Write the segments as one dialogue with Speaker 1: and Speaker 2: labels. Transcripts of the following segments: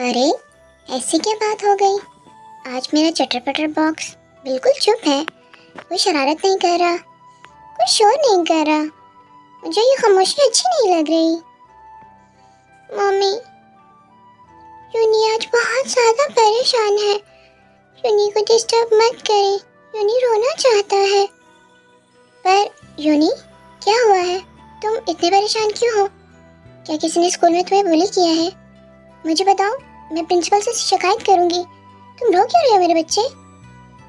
Speaker 1: अरे, ऐसी क्या बात हो गई? आज मेरा चटर पटर बॉक्स बिल्कुल चुप है। कोई शरारत नहीं कर रहा, कोई शोर नहीं कर रहा। मुझे ये खामोशी अच्छी नहीं लग रही। मम्मी, यूनी आज बहुत ज़्यादा परेशान है। यूनी को डिस्टर्ब मत करें, यूनी रोना चाहता है। पर यूनी, क्या हुआ है? तुम इतने परेशान क्यों हो? क्या किसी ने स्कूल में तुम्हें बुली किया है? मुझे बताओ, मैं प्रिंसिपल से शिकायत करूंगी। तुम रो क्यों रहे हो मेरे बच्चे?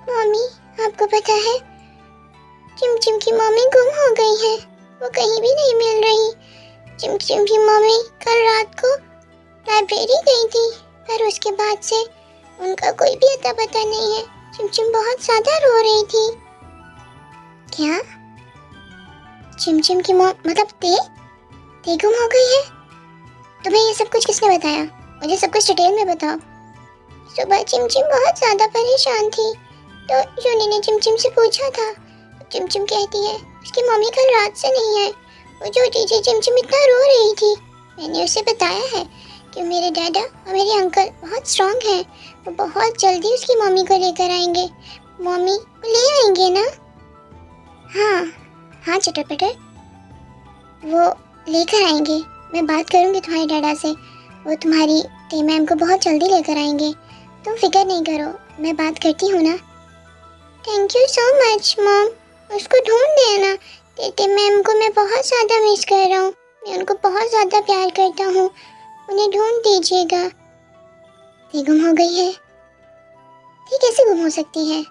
Speaker 1: मम्मी, आपको पता है चिमचिम की मम्मी गुम हो गई है। वो कहीं भी नहीं मिल रही। चिमचिम की मम्मी कल रात को लाइब्रेरी गई थी, पर उसके बाद से उनका कोई भी अता पता नहीं है। चिमचिम बहुत ज़्यादा रो रही थी। क्या? चिमचिम की मतलब ते गुम हो गई है? तुम्हें ये सब कुछ किसने बताया? मुझे सब कुछ डिटेल में बताओ। सुबह चिमचिम बहुत ज़्यादा परेशान थी, तो यूनी ने चिमचिम से पूछा था। चिमचिम कहती है उसकी मम्मी कल रात से नहीं है। वो जो चीज़ें चिमचिम इतना रो रही थी, मैंने उसे बताया है कि मेरे डैडा और मेरे अंकल बहुत स्ट्रांग हैं। वो बहुत जल्दी उसकी मम्मी को लेकर आएंगे। मम्मी को ले आएंगे ना? हाँ हाँ चटर पटर, वो लेकर आएंगे। मैं बात करूँगी तुम्हारे डैडा से, वो तुम्हारी टी मैम को बहुत जल्दी लेकर आएंगे। तुम फिक्र नहीं करो, मैं बात करती हूँ ना। Thank you so much mom. उसको ढूंढ देना। टी मैम को मैं बहुत ज़्यादा मिस कर रहा हूँ। मैं उनको बहुत ज़्यादा प्यार करता हूँ। उन्हें ढूंढ दीजिएगा। ये गुम हो गई है? ये कैसे गुम हो सकती है?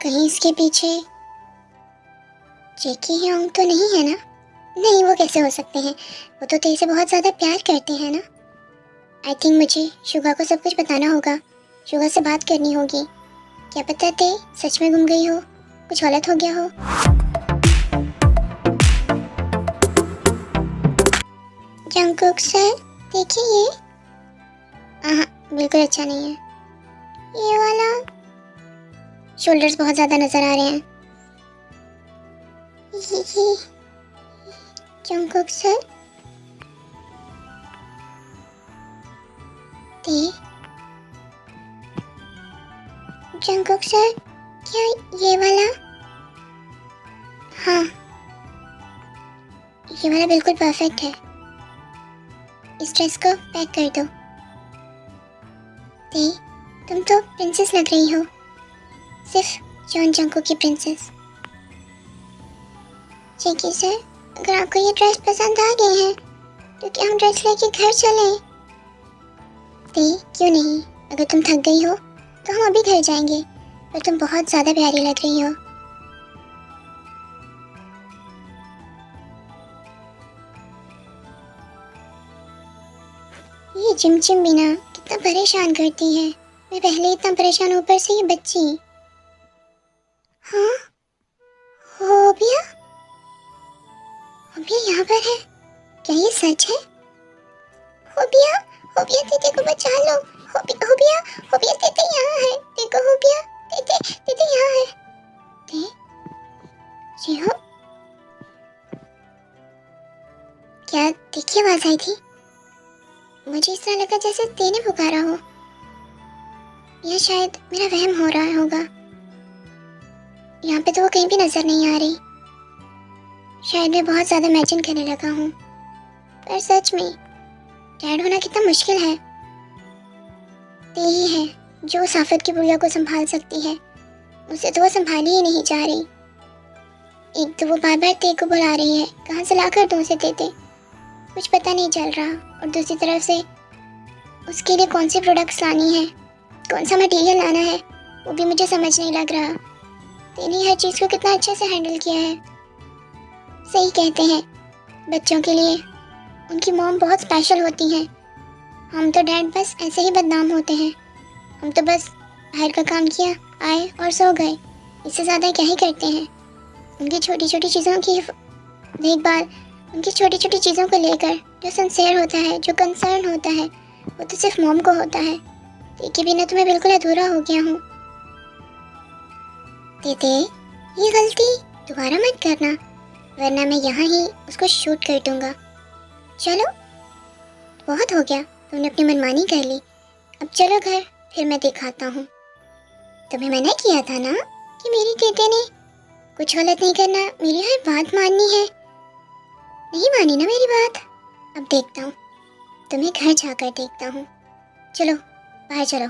Speaker 1: कहीं इसके पीछे जेकी ह्योंग तो नहीं है ना? नहीं, वो कैसे हो सकते हैं? वो तो तेरे से बहुत ज़्यादा प्यार करते हैं ना। आई थिंक मुझे शुगा को सब कुछ बताना होगा। शुगा से बात करनी होगी। क्या पता ते सच में गुम गई हो, कुछ गलत हो गया हो। जंगकुक सर, देखिए ये। हाँ, बिल्कुल अच्छा नहीं है। ये वाला शोल्डर्स बहुत ज़्यादा नज़र आ रहे हैं। ये जंगकुक सर, जंगकुक सर, क्या ये वाला? हाँ, ये वाला बिल्कुल परफेक्ट है। इस ड्रेस को पैक कर दो। तुम तो प्रिंसेस लग रही हो, सिर्फ जॉन जंगकुक की प्रिंसेस। जेकी सर, अगर आपको ये ड्रेस पसंद आ गई है तो क्या हम ड्रेस लेके घर चलें? क्यों नहीं? अगर तुम थक गई हो तो हम अभी घर जाएंगे, पर तुम बहुत ज़्यादा प्यारी लग रही हो। ये चिमचिम भी ना कितना परेशान करती है। मैं पहले इतना परेशान, ऊपर से ये बच्ची। हाँ, होबिया? होबिया यहाँ पर है? क्या ये सच है? होबिया, होबिया दीदी को बचा लो। होबिया, होबिया, होबिया दीदी यहाँ है। देखो होबिया, दीदी, दीदी यहाँ है। ये हो? क्या देखी आवाज आई थी? मुझे इस तरह लगा जैसे तेने पुकारा हो, या शायद मेरा वहम हो रहा होगा। यहाँ पे तो वो कहीं भी नजर नहीं आ रही। शायद मैं बहुत ज्यादा इमेजिन करने लगा हूँ। पर सच में डैड होना कितना मुश्किल है। यही है जो उस आफत की बुढ़िया को संभाल सकती है। उसे तो वो संभाली ही नहीं जा रही। एक तो वो बार बार ते को बुला रही है, कहाँ से ला कर दूँ उसे देते, कुछ पता नहीं चल रहा। और दूसरी तरफ से उसके लिए कौन सी प्रोडक्ट्स लानी है, कौन सा मटेरियल लाना है, वो भी मुझे समझ नहीं लग रहा। तेने हर चीज़ को कितना अच्छे से हैंडल किया है। सही कहते हैं, बच्चों के लिए उनकी मॉम बहुत स्पेशल होती हैं। हम तो डैड बस ऐसे ही बदनाम होते हैं। हम तो बस बाहर का काम किया, आए और सो गए। इससे ज़्यादा क्या ही करते हैं। उनकी छोटी छोटी चीज़ों की देखभाल, उनकी छोटी छोटी चीज़ों को लेकर जो सिंसियर होता है, जो कंसर्न होता है, वो तो सिर्फ मॉम को होता है। के बिना तो मैं बिल्कुल अधूरा हो गया हूँ। दीदी, ये गलती दोबारा मत करना, वरना मैं यहाँ ही उसको शूट कर दूँगा। चलो, बहुत हो गया। तुमने अपनी मनमानी कर ली। अब चलो घर, फिर मैं दिखाता हूँ। तुम्हें मना किया था ना कि मेरी बेटे ने कुछ गलत नहीं करना, मेरी हर बात माननी है। नहीं मानी ना मेरी बात? अब देखता हूँ, तुम्हें घर जाकर देखता हूँ। चलो बाहर चलो।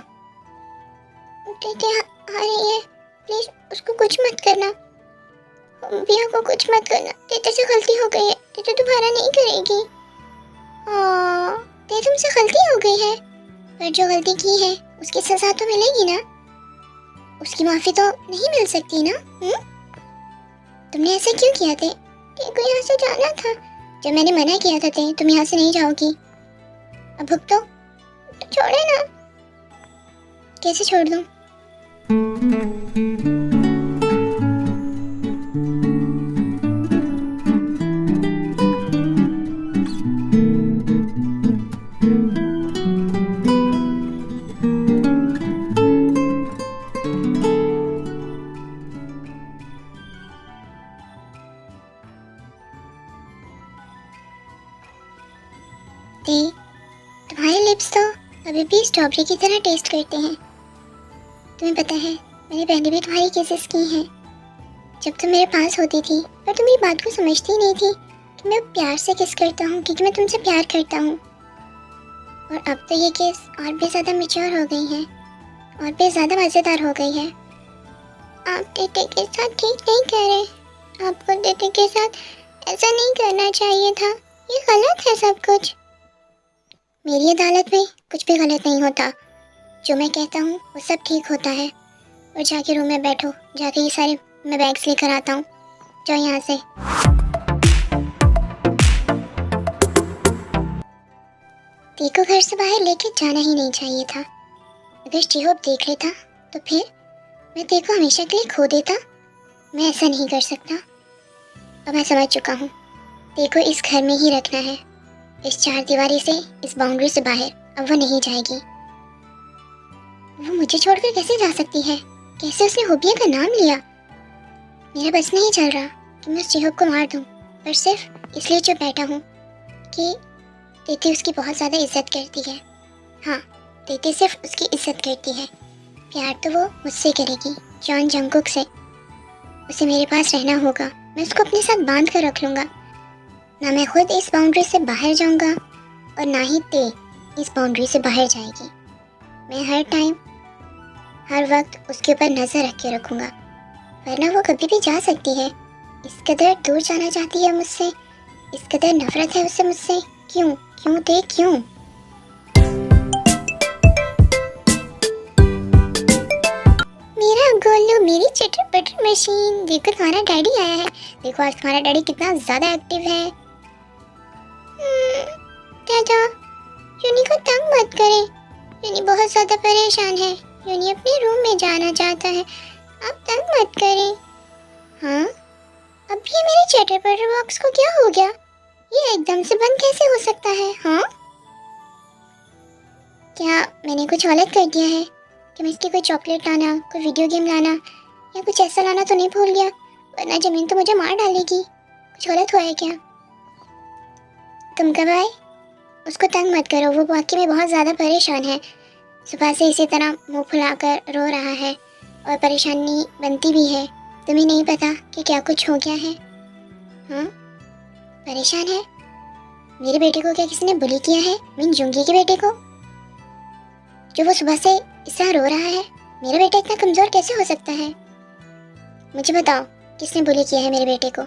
Speaker 1: बेटे आ रही है, प्लीज उसको कुछ मत करना, बिया को कुछ मत करना। तेरे से गलती हो गई है, ते दोबारा नहीं करेगी। ते तुमसे गलती हो गई है, पर जो गलती की है उसकी सजा तो मिलेगी ना, उसकी माफी तो नहीं मिल सकती ना। तुमने ऐसे क्यों किया थे? तेको यहाँ से जाना था, जब मैंने मना किया था ते तुम यहाँ से नहीं जाओगी। अब भुगतो, तो छोड़े ना। कैसे छोड़ दूँ? तुम्हारे लिप्स तो अभी भी स्ट्रॉबेरी की तरह टेस्ट करते हैं। तुम्हें पता है मैंने पहले भी तुम्हारी केसेस की हैं, जब तुम मेरे पास होती थी, पर तुम मेरी बात को समझती नहीं थी कि मैं प्यार से किस करता हूँ, क्योंकि मैं तुमसे प्यार करता हूँ। और अब तो ये केस और भी ज़्यादा मैच्योर हो गई है और भी ज़्यादा मज़ेदार हो गई है। आप टेटे के साथ ठीक नहीं कर रहे, आपको टेटे के साथ ऐसा नहीं करना चाहिए था, ये गलत है सब कुछ। मेरी अदालत में कुछ भी गलत नहीं होता, जो मैं कहता हूँ वो सब ठीक होता है। और जाके रूम में बैठो, जाके ये सारे मैं बैग्स लेकर आता हूँ, जाओ यहाँ से। देखो घर से बाहर लेके जाना ही नहीं चाहिए था। अगर चेहब देख लेता तो फिर मैं देखो हमेशा के लिए खो देता। मैं ऐसा नहीं कर सकता। अब मैं समझ चुका हूँ, देखो इस घर में ही रखना है, इस चार दीवारी से, इस बाउंड्री से बाहर। अब वो नहीं जाएगी। वो मुझे छोड़कर कैसे जा सकती है? कैसे उसने हुबिया का नाम लिया? मेरा बस नहीं चल रहा कि मैं उस चेहब को मार दूँ, पर सिर्फ इसलिए जो बैठा हूँ कि तेती उसकी बहुत ज़्यादा इज्जत करती है। हाँ, तेती सिर्फ उसकी इज्जत करती है, प्यार तो वो मुझसे करेगी, जॉन जंगकुक से। उसे मेरे पास रहना होगा, मैं उसको अपने साथ बांध कर रख लूँगा। ना मैं खुद इस बाउंड्री से बाहर जाऊँगा और ना ही ते इस बाउंड्री से बाहर जाएगी। मैं हर टाइम हर वक्त उसके ऊपर नज़र रख के रखूँगा, वरना वो कभी भी जा सकती है। इस कदर दूर जाना चाहती है मुझसे, इस कदर नफरत है उसे मुझसे। क्यों क्यों ते क्यों? मेरा गोलू, मेरी चटर पटर मशीन। देखो तुम्हारा डैडी आया है, देखो आज तुम्हारा डैडी कितना ज़्यादा एक्टिव है। दादा, यूनी को तंग मत करें, यूनी बहुत ज़्यादा परेशान है, यूनी अपने रूम में जाना चाहता है, आप तंग मत करें। हाँ, अब ये मेरे चटर पटर बॉक्स को क्या हो गया? ये एकदम से बंद कैसे हो सकता है? हाँ, क्या मैंने कुछ गलत कर दिया है कि मैं इसकी कोई चॉकलेट लाना, कोई वीडियो गेम लाना या कुछ ऐसा लाना तो नहीं भूल गया? वरना ज़मीन तो मुझे मार डालेगी। कुछ गलत हुआ है क्या? तुम कब आए? उसको तंग मत करो, वो वाकई में बहुत ज़्यादा परेशान है। सुबह से इसी तरह मुंह फुलाकर रो रहा है और परेशानी बनती भी है। तुम्हें नहीं पता कि क्या कुछ हो गया है? हाँ, परेशान है। मेरे बेटे को क्या किसी ने बुली किया है? मिन जुंगी के बेटे को, जो वो सुबह से इस तरह रो रहा है? मेरा बेटा इतना कमज़ोर कैसे हो सकता है? मुझे बताओ किसने बुली किया है मेरे बेटे को?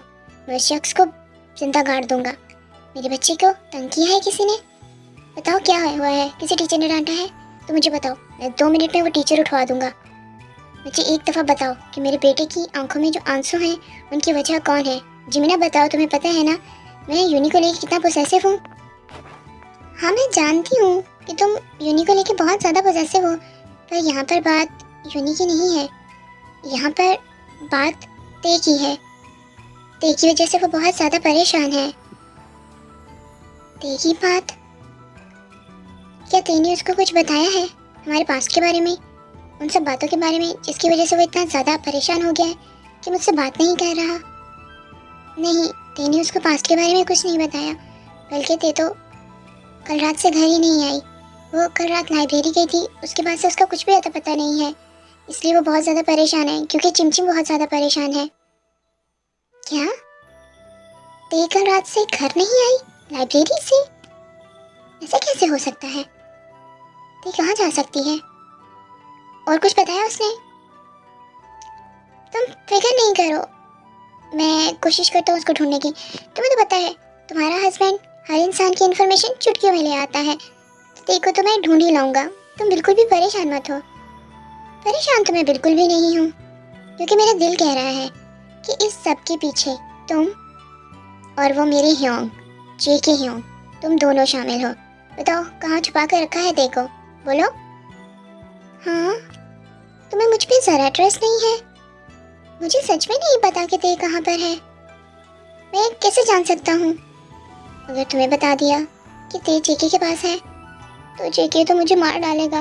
Speaker 1: मैं उस शख्स को जिंदा गाड़ दूंगा। मेरे बच्चे को तंग किया है किसी ने? बताओ क्या हुआ है? किसी टीचर ने डांटा है तो मुझे बताओ, मैं 2 मिनट में वो टीचर उठवा दूंगा। मुझे एक दफ़ा बताओ कि मेरे बेटे की आंखों में जो आंसू हैं उनकी वजह कौन है? जिमिना बताओ, तुम्हें पता है ना मैं यूनी को लेकर कितना पोसेसिव हूँ। हाँ, मैं जानती हूँ कि तुम यूनी को लेकर बहुत ज़्यादा पोसेसिव हो, पर यहाँ पर बात यूनी की नहीं है, यहाँ पर बात ते की है। ते की वजह से वो बहुत ज़्यादा परेशान है। ते की बात? क्या ते ने उसको कुछ बताया है हमारे पास्ट के बारे में, उन सब बातों के बारे में जिसकी वजह से वो इतना ज़्यादा परेशान हो गया है कि मुझसे बात नहीं कर रहा? नहीं, ते ने उसको पास्ट के बारे में कुछ नहीं बताया, बल्कि ते तो कल रात से घर ही नहीं आई। वो कल रात लाइब्रेरी गई थी, उसके बाद से उसका कुछ भी अता पता नहीं है, इसलिए वो बहुत ज़्यादा परेशान है क्योंकि चिमचिम बहुत ज़्यादा परेशान है। क्या? ते कल रात से घर नहीं आई लाइब्रेरी से? ऐसा कैसे हो सकता है? ते कहाँ जा सकती है? और कुछ बताया उसने? तुम फिक्र नहीं करो, मैं कोशिश करता हूँ उसको ढूंढने की। तुम्हें तो पता है तुम्हारा हस्बैंड हर इंसान की इन्फॉर्मेशन चुटकियों में ले आता है, तो देखो तो मैं ढूंढ ही लाऊंगा। तुम बिल्कुल भी परेशान मत हो। परेशान तो मैं बिल्कुल भी नहीं हूँ, क्योंकि मेरा दिल कह रहा है कि इस सब के पीछे तुम और वो मेरे ह्योंग, जेके ह्योंग, तुम दोनों शामिल हो। बताओ कहाँ छुपा कर रखा है देखो, बोलो। हाँ, तुम्हें मुझ पे जरा ट्रस्ट नहीं है? मुझे सच में नहीं पता कि ते कहाँ पर है। मैं कैसे जान सकता हूँ? अगर तुम्हें बता दिया कि ते जेके के पास है तो जेके तो मुझे मार डालेगा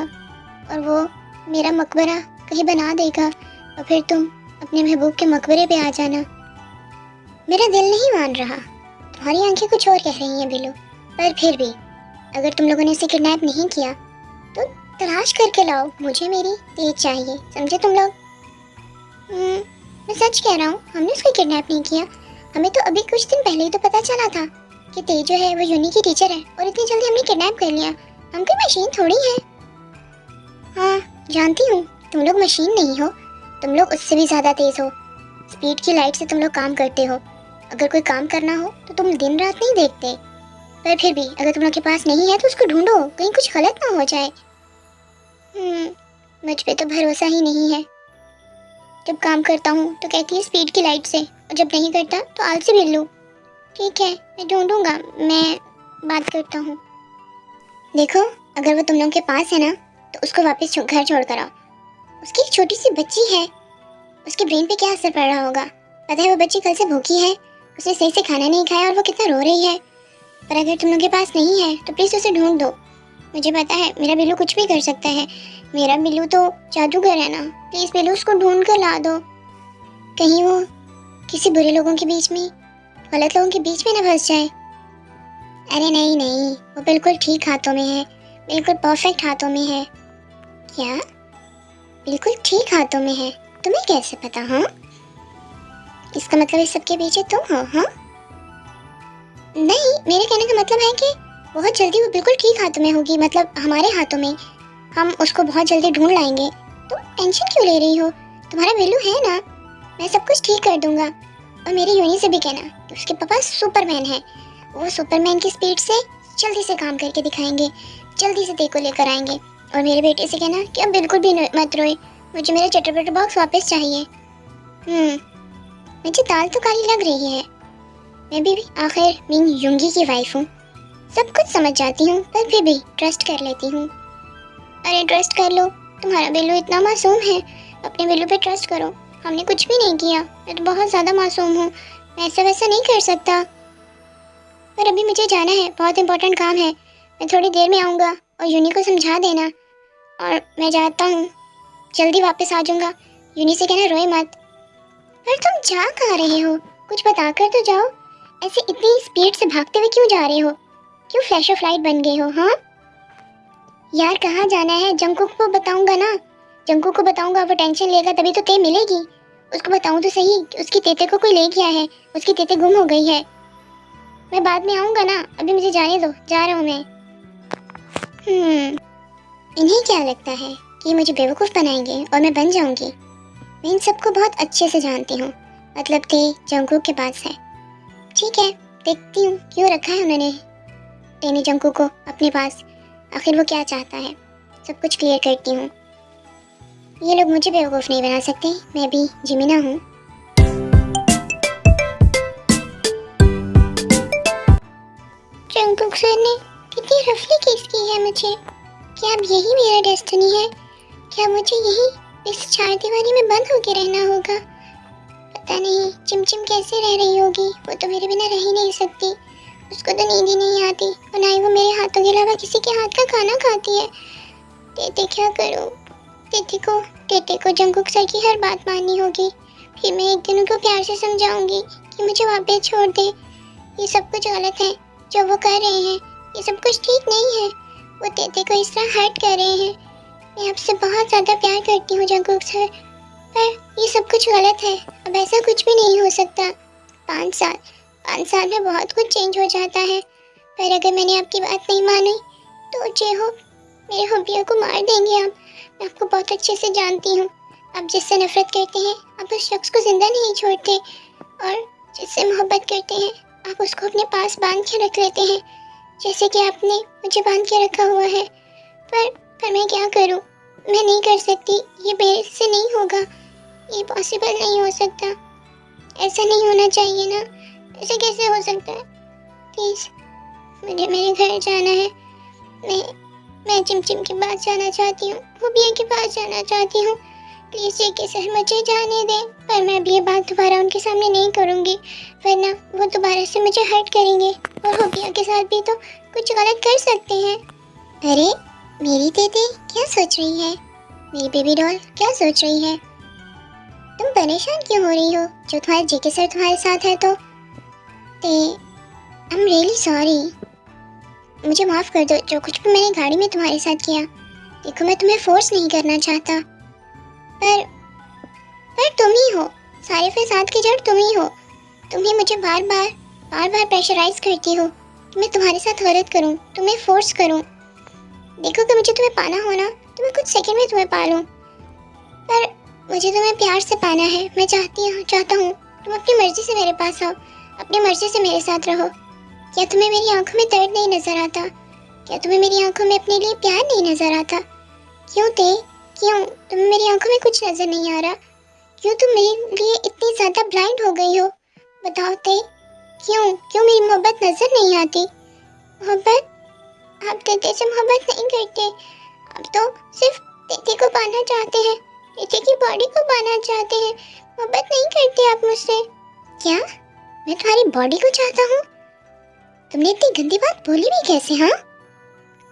Speaker 1: और वो मेरा मकबरा कहीं बना देगा और फिर तुम अपने महबूब के मकबरे पे आ जाना। मेरा दिल नहीं मान रहा, तुम्हारी आंखें कुछ और कह रही हैं बिल्लू, पर फिर भी अगर तुम लोगों ने इसे किडनैप नहीं किया तो तलाश करके लाओ, मुझे मेरी ते चाहिए, समझे तुम लोग? मैं सच कह रहा हूँ, हमने उसको किडनैप नहीं किया। हमें तो अभी कुछ दिन पहले ही तो पता चला था कि ते जो है वो यूनी की टीचर है और इतनी जल्दी हमने किडनैप कर लिया। हम कोई मशीन थोड़ी है। हाँ जानती हूँ, तुम लोग मशीन नहीं हो, तुम लोग उससे भी ज़्यादा तेज़ हो। स्पीड की लाइट से तुम लोग काम करते हो। अगर कोई काम करना हो तो तुम दिन रात नहीं देखते, पर फिर भी अगर तुम लोग के पास नहीं है तो उसको ढूंढो, कहीं कुछ गलत ना हो जाए। मुझ पे तो भरोसा ही नहीं है। जब काम करता हूँ तो कहती है स्पीड की लाइट से, और जब नहीं करता तो आलसी बिल्लू। ठीक है, मैं ढूंढूंगा, मैं बात करता हूँ। देखो अगर वो तुम लोगों के पास है ना तो उसको वापस घर छोड़ कर आओ। उसकी एक छोटी सी बच्ची है, उसके ब्रेन पे क्या असर पड़ रहा होगा? पता है वो बच्ची कल से भूखी है, उसने सही से खाना नहीं खाया और वो कितना रो रही है। पर अगर तुम लोगों के पास नहीं है तो प्लीज़ उसे ढूंढ दो। मुझे पता है मेरा बिल्लू कुछ भी कर सकता है, मेरा बिल्लू तो जादूगर है ना। प्लीज़ बिल्लू उसको ढूंढ कर ला दो, कहीं वो किसी बुरे लोगों के बीच में, गलत लोगों के बीच में न फंस जाए। अरे नहीं नहीं, वो बिल्कुल ठीक हाथों में है, बिल्कुल परफेक्ट हाथों में है। क्या? बिल्कुल ठीक हाथों में है? तुम्हें कैसे पता? हाँ, इसका मतलब इस सबके पीछे तुम हो? हाँ नहीं, मेरे कहने का मतलब है कि बहुत जल्दी वो बिल्कुल ठीक हाथों में होगी, मतलब हमारे हाथों में। हम उसको बहुत जल्दी ढूंढ लाएंगे। तुम टेंशन क्यों ले रही हो? तुम्हारा बिल्लू है ना, मैं सब कुछ ठीक कर दूंगा। और मेरी यूनी से भी कहना कि उसके पापा सुपरमैन है, वो सुपरमैन की स्पीड से जल्दी से काम करके दिखाएंगे, जल्दी से तेको लेकर आएंगे। और मेरे बेटे से कहना कि अब बिल्कुल भी मत रोए, मुझे मेरा चटर पटर बॉक्स वापस चाहिए। मुझे दाल तो काली लग रही है, मैं भी आखिर मिंग युंगी की वाइफ हूँ, सब कुछ समझ जाती हूँ, पर फिर भी ट्रस्ट कर लेती हूँ। अरे ट्रस्ट कर लो, तुम्हारा बिल्लू इतना मासूम है, अपने बिल्लू पे ट्रस्ट करो। हमने कुछ भी नहीं किया, मैं तो बहुत ज़्यादा मासूम हूँ, मैं ऐसा वैसा नहीं कर सकता। पर अभी मुझे जाना है, बहुत इंपॉर्टेंट काम है, मैं थोड़ी देर में आऊँगा और यूनी को समझा देना, और मैं जाता हूँ, जल्दी वापस आ जाऊँगा। यूनी से कहना रोए मत। पर तुम जा कहाँ रहे हो? कुछ बता कर तो जाओ, ऐसे इतनी स्पीड से भागते हुए क्यों जा रहे हो? क्यों फ्लैश ऑफ लाइट बन गए हो? हाँ यार, कहाँ जाना है? जंगकुक को बताऊंगा ना, जंगकुक को बताऊंगा, वो टेंशन लेगा तभी तो ते मिलेगी। उसको बताऊं तो सही कि उसकी तेते को कोई ले गया है, उसकी तेते गुम हो गई है। मैं बाद में आऊंगा ना, अभी मुझे जाने दो, जा रहा हूँ मैं। इन्हें क्या लगता है कि मुझे बेवकूफ़ बनाएंगे और मैं बन जाऊंगी? मैं इन सबको बहुत अच्छे से जानती हूँ, मतलब ते जंगकुक के पास है। ठीक है, देखती हूँ क्यों रखा है उन्होंने टेनी जंगकुक को अपने पास, आखिर वो क्या चाहता है, सब कुछ क्लियर करती हूँ। ये लोग मुझे बेवकूफ़ नहीं बना सकते, मैं भी जिमिना हूँ। जंगकुक सर ने कितनी रफली किस की है मुझे, क्या अब यही मेरा डेस्टिनी है? क्या मुझे यही इस चार दीवारी में बंद होके रहना होगा? पता नहीं चिमचिम कैसे रह रही होगी, वो तो मेरे बिना रह ही नहीं सकती, उसको तो नींद ही नहीं आती, और ना ही वो मेरे हाथों के अलावा किसी के हाथ का खाना खाती है। तेते क्या करूं? तेते को जंगकुक सर की हर बात माननी होगी, फिर मैं एक दिन उनको प्यार से समझाऊंगी कि मुझे वापस छोड़ दे। ये सब कुछ गलत है जो वो कर रहे हैं, ये सब कुछ ठीक नहीं है, वो तेते को इस तरह हर्ट कर रहे हैं। मैं आपसे बहुत ज़्यादा प्यार करती हूँ जंगकुक सर, पर ये सब कुछ गलत है। अब ऐसा कुछ भी नहीं हो सकता। 5 साल में बहुत कुछ चेंज हो जाता है, पर अगर मैंने आपकी बात नहीं मानी तो जे हो मेरे हॉबियों को मार देंगे आप। मैं आपको बहुत अच्छे से जानती हूँ। आप जिससे नफरत करते हैं आप उस शख्स को जिंदा नहीं छोड़ते, और जिससे मोहब्बत करते हैं आप उसको अपने पास बांध के रख लेते हैं, जैसे कि आपने मुझे बांध के रखा हुआ है। पर मैं क्या करूं? मैं नहीं कर सकती, ये मेरे से नहीं होगा, ये पॉसिबल नहीं हो सकता। ऐसा नहीं होना चाहिए ना, ऐसे कैसे हो सकता है? प्लीज़ मुझे मेरे घर जाना है। मैं चिमचिम के पास जाना चाहती हूँ, हुबिया के पास जाना चाहती हूँ। प्लीज़ जेके सर मुझे जाने दें, पर मैं अब ये बात दोबारा उनके सामने नहीं करूँगी, वरना वो दोबारा से मुझे हर्ट करेंगे और हुबिया के साथ भी तो कुछ गलत कर सकते हैं। अरे मेरी तेते क्या सोच रही है? मेरी बेबी डॉल क्या सोच रही है? तुम परेशान क्यों हो रही हो? जो तुम्हारे जेके सर तुम्हारे साथ है तो आई एम रियली सॉरी। मुझे माफ़ कर दो जो कुछ भी मैंने गाड़ी में तुम्हारे साथ किया। देखो मैं तुम्हें फोर्स नहीं करना चाहता, पर तुम ही हो, सारे फसाद की जड़ तुम ही हो। तुम ही मुझे बार बार प्रेशराइज करती हो कि मैं तुम्हारे साथ गलत करूं, तुम्हें फोर्स करूं। देखो कि मुझे तुम्हें पाना हो ना तो मैं कुछ सेकंड में तुम्हें पालूं, पर मुझे तुम्हें प्यार से पाना है। मैं चाहता हूँ तुम अपनी मर्जी से मेरे पास आओ, अपनी मर्जी से मेरे साथ रहो। क्या तुम्हें मेरी आंखों में दर्द नहीं नजर आता? क्या तुम्हें मेरी आंखों में अपने लिए प्यार नहीं नजर आता? क्यों तुम्हें मेरी आंखों में कुछ नजर नहीं आ रहा? क्यों तुम मेरे लिए इतनी ज्यादा ब्लाइंड हो गई हो? बताओ क्यों मेरी मोहब्बत नजर नहीं आती? मोहब्बत? आप तेते से मोहब्बत नहीं करते, आप तो सिर्फ तेते को पाना चाहते हैं, तेते की बॉडी को पाना चाहते हैं, मोहब्बत नहीं करते आप मुझसे। क्या मैं तुम्हारी बॉडी को चाहता हूँ? तुमने इतनी गंदी बात बोली भी कैसे? हाँ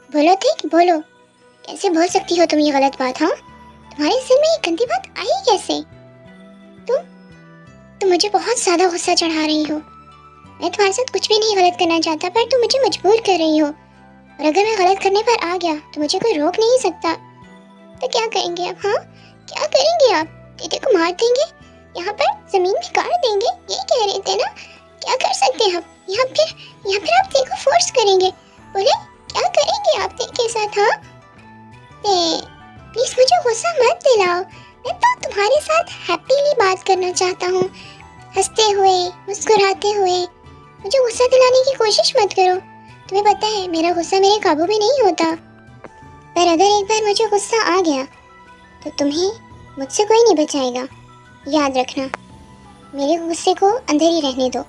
Speaker 1: बोलो बोलो, कैसे बोल सकती हो तुम ये गलत बात? हाँ तुम्हारे सिर में ये गंदी बात आई कैसे? तुम मुझे बहुत ज्यादा गुस्सा चढ़ा रही हो। मैं तुम्हारे साथ कुछ भी नहीं गलत करना चाहता, पर तुम मुझे मजबूर कर रही हो, और अगर मैं गलत करने पर आ गया तो मुझे कोई रोक नहीं सकता। तो क्या करेंगे आप? हाँ क्या करेंगे आप? तेते को मार देंगे, यहाँ पर जमीन में गाड़ देंगे, यही कह रहे थे ना? क्या कर सकते हैं आप? या फिर आप तेते को फोर्स करेंगे? बोले क्या करेंगे आप तेते के साथ? हाँ प्लीज मुझे गुस्सा मत दिलाओ, मैं तो तुम्हारे साथ हैप्पीली बात करना चाहता हूँ, हंसते हुए मुस्कुराते हुए। मुझे गुस्सा दिलाने की कोशिश मत करो। तुम्हें पता है मेरा गुस्सा मेरे काबू में नहीं होता, पर अगर एक बार मुझे गुस्सा आ गया तो तुम्हें मुझसे कोई नहीं बचाएगा। याद रखना, मेरे गुस्से को अंदर ही रहने दो,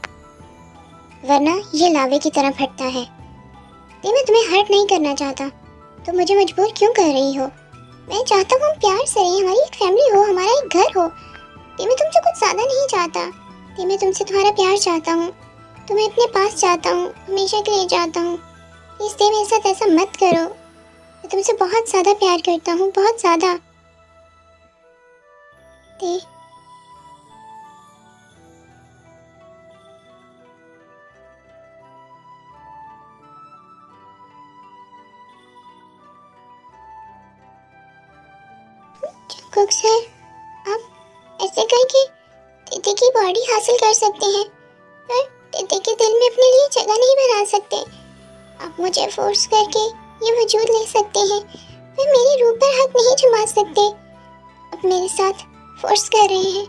Speaker 1: वरना ये लावे की तरह फटता है। मैं तुम्हें हर्ट नहीं करना चाहता, तो मुझे मजबूर क्यों कर रही हो? मैं चाहता हूँ हम प्यार से रहें, हमारी एक फैमिली हो, हमारा एक घर हो। मैं तुमसे कुछ ज़्यादा नहीं चाहता, मैं तुमसे तुम्हारा प्यार चाहता हूँ, तुम्हें अपने पास चाहता हूँ, हमेशा के लिए चाहता हूँ। प्लीज़ मेरे साथ ऐसा मत करो, मैं तुमसे बहुत ज़्यादा प्यार करता हूँ, बहुत ज़्यादा। कुक सर, आप ऐसे करके तेते की बॉडी हासिल कर सकते हैं, पर तेते के दिल में अपने लिए जगह नहीं बना सकते। आप मुझे फोर्स करके ये वजूद ले सकते हैं, पर मेरी रूह पर हाथ नहीं जमा सकते। आप मेरे साथ फोर्स कर रहे हैं,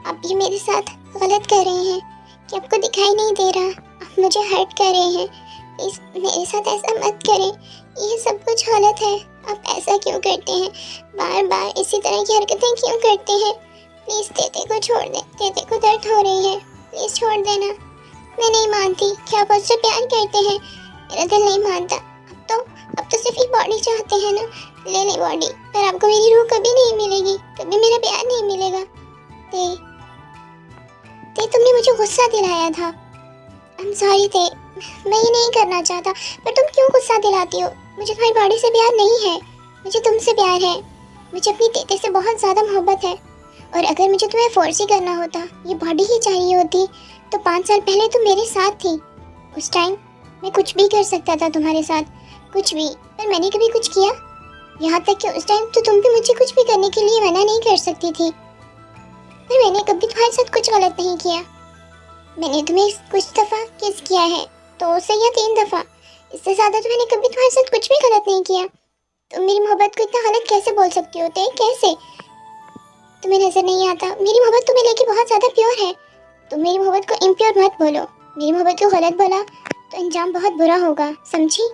Speaker 1: आप ये मेरे साथ गलत कर रहे हैं कि आपको दिखाई नहीं दे रहा, आप मुझे हर्ट कर रहे हैं। प्लीज़ मेरे साथ ऐसा मत करें, ये सब कुछ गलत है। आप ऐसा क्यों करते हैं? बार बार इसी तरह की हरकतें क्यों करते हैं? प्लीज़ तेते को छोड़ दें, तेते को दर्द हो रही है, प्लीज़ छोड़ देना। मैं नहीं मानती कि आप उससे प्यार करते हैं, मेरा दिल नहीं मानता। अब तो सिर्फ एक बॉडी चाहते हैं ना, ले ले बॉडी, पर आपको मेरी रूह कभी नहीं मिलेगी, कभी मेरा प्यार नहीं मिलेगा। ते तुमने मुझे गुस्सा दिलाया था, आई एम सॉरी ते, मैं ये नहीं करना चाहता, पर तुम क्यों गुस्सा दिलाती हो? मुझे तुम्हारी बॉडी से प्यार नहीं है, मुझे तुमसे प्यार है, मुझे अपनी तेते से बहुत ज़्यादा मोहब्बत है। और अगर मुझे तुम्हें फोर्स ही करना होता, ये बॉडी ही चाहिए होती, तो 5 साल पहले तुम मेरे साथ थी। उस टाइम मैं कुछ भी कर सकता था तुम्हारे साथ, कुछ भी, पर मैंने कभी कुछ किया? यहाँ तक कि उस टाइम तो तुम भी मुझे कुछ भी करने के लिए मना नहीं कर सकती थी। पर मैंने कभी तुम्हारे साथ कुछ गलत नहीं किया। मैंने तुम्हें कुछ दफ़ा किस किया है, 2 से या 3 दफ़ा, इससे ज़्यादा तो मैंने कभी तुम्हारे साथ कुछ भी गलत नहीं किया। तुम मेरी मोहब्बत को इतना गलत कैसे बोल सकते होते? कैसे? तुम्हें नजर नहीं आता मेरी मोहब्बत तुम्हें लेके बहुत ज़्यादा प्योर है। तुम मेरी मोहब्बत को इम्प्योर मत बोलो। मेरी मोहब्बत को गलत बोला तो अंजाम बहुत बुरा होगा, समझी?